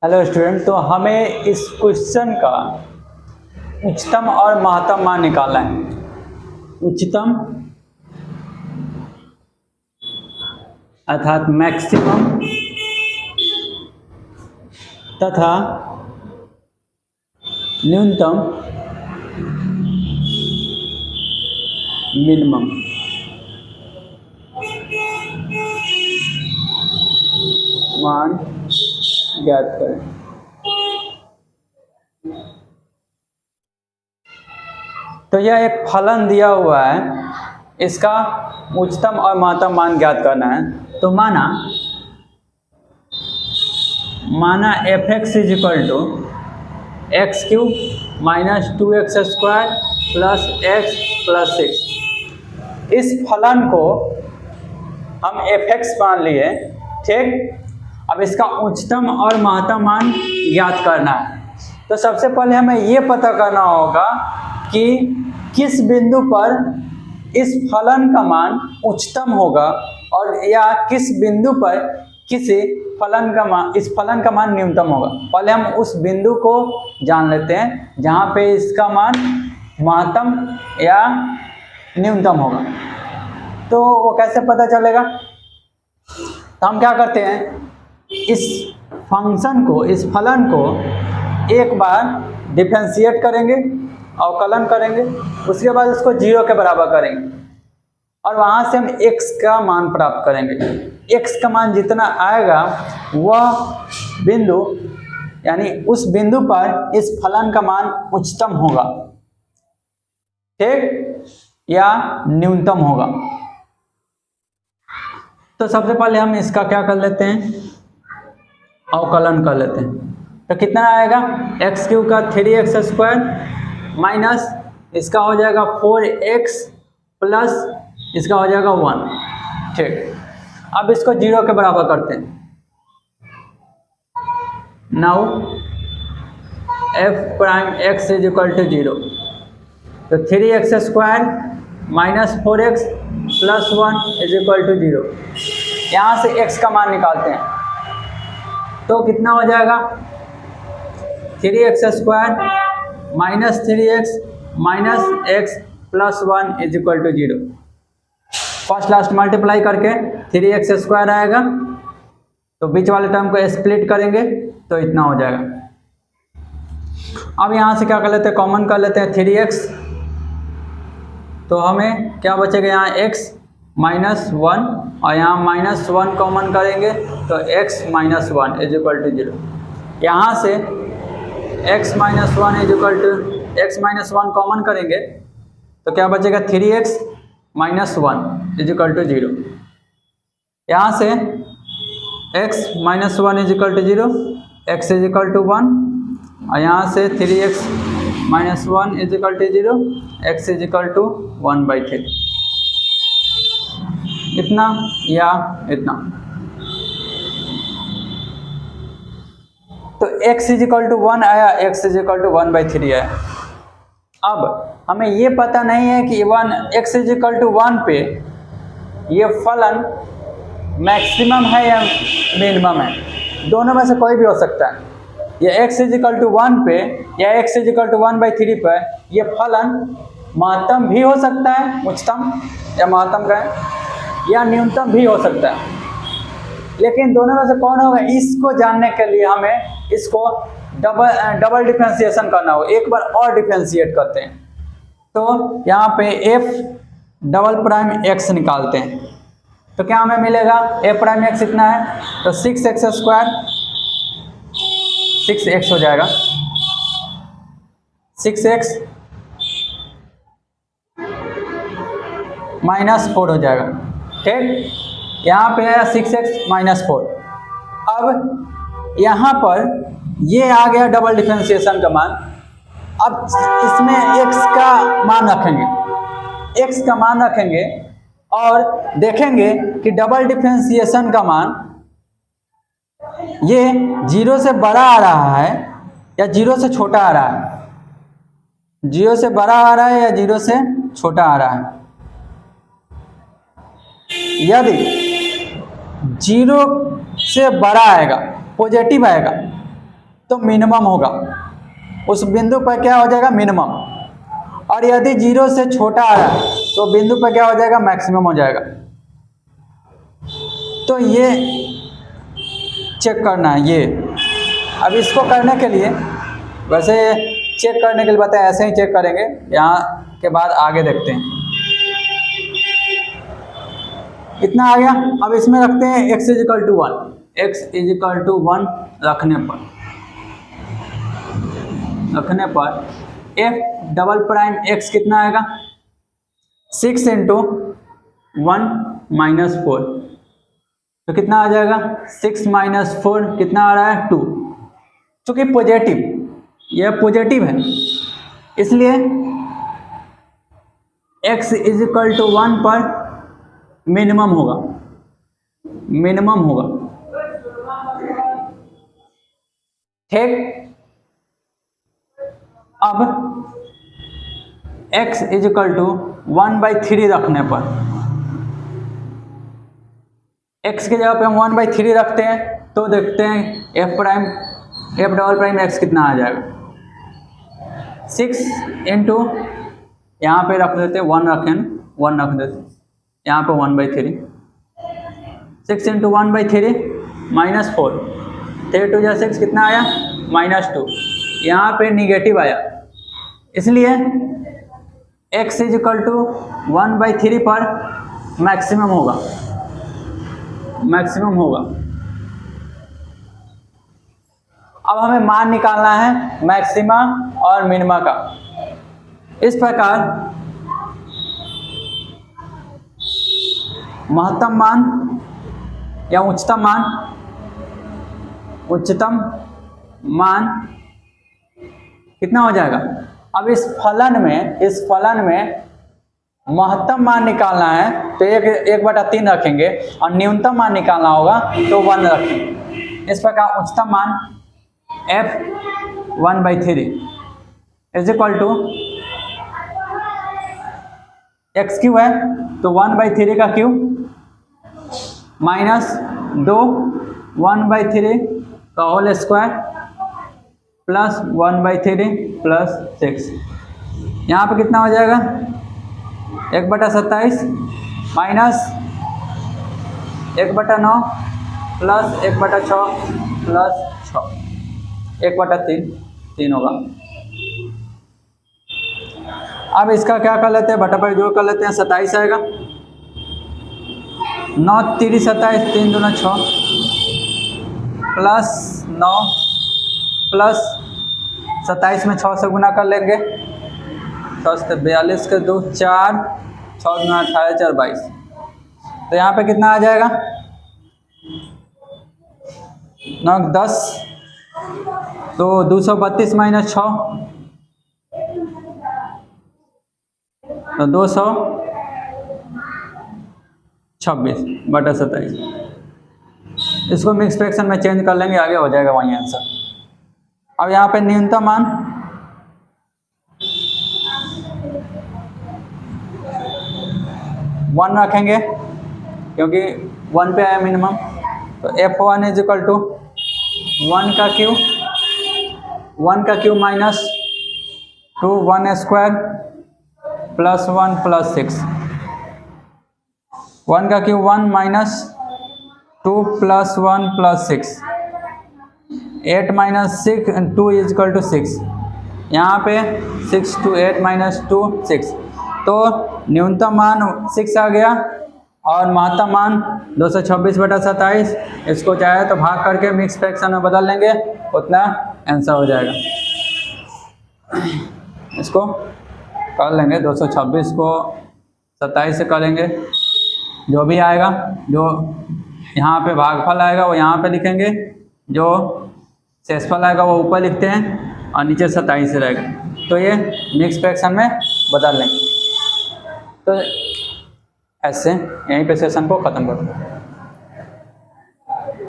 Hello student, तो हमें इस क्वेश्चन का उच्चतम और महत्तम मान निकालना है। उच्चतम अर्थात मैक्सिमम तथा न्यूनतम मिनिमम मान ज्ञात करें। तो यह एक फलन दिया हुआ है, इसका उच्चतम और महत्तम मान ज्ञात करना है। तो माना f(x) = x cube minus 2x² plus x plus 6। इस फलन को हम f(x) मान लिए, ठीक। अब इसका उच्चतम और महत्तम मान ज्ञात करना है। तो सबसे पहले हमें ये पता करना होगा कि किस बिंदु पर इस फलन का मान उच्चतम होगा और या किस बिंदु पर किसी फलन का मान इस फलन का मान न्यूनतम होगा। पहले हम उस बिंदु को जान लेते हैं जहाँ पे इसका मान महत्तम या न्यूनतम होगा। तो वो कैसे पता चलेगा? तो हम क्या करते हैं, इस फंक्शन को, इस फलन को एक बार डिफरेंशिएट करेंगे, अवकलन करेंगे, उसके बाद उसको 0 के बराबर करेंगे और वहाँ से हम x का मान प्राप्त करेंगे। x का मान जितना आएगा वह बिंदु यानी उस बिंदु पर इस फलन का मान उच्चतम होगा, ठीक, या न्यूनतम होगा। तो सबसे पहले हम इसका क्या कर लेते हैं, अवकलन कर लेते हैं। तो कितना आएगा, x³ का 3x² माइनस इसका हो जाएगा 4x प्लस इसका हो जाएगा 1, ठीक। अब इसको 0 के बराबर करते हैं। Now f(x) = 0। तो 3x² माइनस 4x प्लस 1 = 0। यहाँ से x का मान निकालते हैं तो कितना हो जाएगा, 3x² minus 3x minus x plus 1 = 0। First last multiply करके 3x² आएगा, तो बीच वाले टर्म को स्प्लिट करेंगे तो इतना हो जाएगा। अब यहाँ से क्या कर लेते हैं, कॉमन कर लेते हैं 3x, तो हमें क्या बचेगा, यहाँ x माइनस 1 और यहाँ माइनस 1 कॉमन करेंगे तो x माइनस 1 = 0। यहाँ से x माइनस 1 कॉमन करेंगे तो क्या बचेगा, 3x माइनस 1 = 0। यहाँ से x माइनस 1 = 0, x = 1 और यहाँ से 3x माइनस 1 = 0, x = 1/3। इतना या इतना। तो x = 1 आया, x = 1/3 आया। अब हमें ये पता नहीं है कि x = 1 पे ये फलन मैक्सिमम है या मिनिमम है। दोनों में से कोई भी हो सकता है। ये x = 1 पे या x = 1/3 पे ये फलन महत्तम भी हो सकता है, उच्चतम या महत्तम का, या न्यूनतम भी हो सकता है। लेकिन दोनों में से कौन होगा, इसको जानने के लिए हमें इसको डबल डिफरेंशिएशन करना होगा। एक बार और डिफरेंशिएट करते हैं तो यहाँ पे f'(x) निकालते हैं तो क्या हमें मिलेगा, f'(x) इतना है तो 6x² 6x हो जाएगा, 6x माइनस 4 हो जाएगा, ठीक। यहाँ पे है 6x माइनस 4। अब यहाँ पर ये आ गया डबल डिफरेंशिएशन का मान। अब इसमें x का मान रखेंगे और देखेंगे कि डबल डिफरेंशिएशन का मान ये 0 से बड़ा आ रहा है या 0 से छोटा आ रहा है, 0 से बड़ा आ रहा है या 0 से छोटा आ रहा है। यदि 0 से बड़ा आएगा, पॉजिटिव आएगा, तो मिनिमम होगा, उस बिंदु पर क्या हो जाएगा मिनिमम, और यदि 0 से छोटा आ रहा है तो बिंदु पर क्या हो जाएगा मैक्सिमम हो जाएगा। तो ये चेक करना है ये। अब इसको करने के लिए वैसे चेक करने के लिए बताया ऐसे ही चेक करेंगे, यहाँ के बाद आगे देखते हैं। इतना आ गया। अब इसमें रखते हैं x = 1, x = 1 रखने पर f" कितना आएगा 6 × 1 - 4, तो कितना आ जाएगा 6 - 4 कितना आ रहा है 2। चूंकि पॉजिटिव, यह पॉजिटिव है इसलिए x = 1 पर मिनिमम होगा, ठीक। अब x = 1/3 रखने पर, x की जगह पे हम 1/3 रखते हैं तो देखते हैं f" कितना आ जाएगा 6 × यहाँ पे रख देते 1 रख देते यहाँ पे 1/3, 6 × 1/3 - 4, 3 × 2 = 6 कितना आया -2, यहाँ पे निगेटिव आया इसलिए x = 1/3 पर मैक्सिमम होगा। अब हमें मान निकालना है मैक्सिमा और मिनिमा का। इस प्रकार महत्तम मान या उच्चतम मान कितना हो जाएगा। अब इस फलन में महत्तम मान निकालना है तो 1/3 रखेंगे और न्यूनतम मान निकालना होगा तो 1 रखेंगे। इस प्रकार उच्चतम मान f 1/3 = x³ है तो 1/3 का क्यूब -2 1/3 का होल स्क्वायर प्लस 1/3 प्लस 6, यहाँ पे कितना हो जाएगा 1/27 माइनस 1/9 प्लस 1/6 प्लस 6, 1/3 होगा। अब इसका क्या कर लेते हैं, बटा पर जोड़ कर लेते हैं, 27 आएगा, 9 × 3 = 27, 3 × 2 = 6 प्लस 9 प्लस 27 में 6 से गुना कर लेंगे, 6 से 42 के 2 4, 6 × 2 = 18, 4 = 22, तो यहाँ पे कितना आ जाएगा 9 × 10 तो 232 - 6 तो 226/27। इसको मिक्स फ्रैक्शन में चेंज कर लेंगे, आगे हो जाएगा वही आंसर। अब यहाँ पे न्यूनतम मान वन रखेंगे क्योंकि 1 पे आया मिनिमम, तो f1 = 1 का क्यूब -2 1² प्लस 1 प्लस 6, 1 का क्यूब 1 -2 प्लस 1 प्लस 6, 8 - 6 2 = 6, यहाँ पे 6 × 8 - 2 6, तो न्यूनतम मान 6 आ गया और महत्तम मान 226/27। इसको चाहे तो भाग करके मिक्स फ्रैक्शन में बदल लेंगे, उतना आंसर हो जाएगा। इसको कर लेंगे, 226 को 27 से करेंगे, जो भी आएगा, जो यहाँ पे भागफल आएगा वो यहाँ पे लिखेंगे, जो शेषफल आएगा वो ऊपर लिखते हैं और नीचे 27 रहेगा, तो ये मिक्स फ्रैक्शन में बदल लेंगे। तो ऐसे यहीं पे सेशन को ख़त्म करते हैं।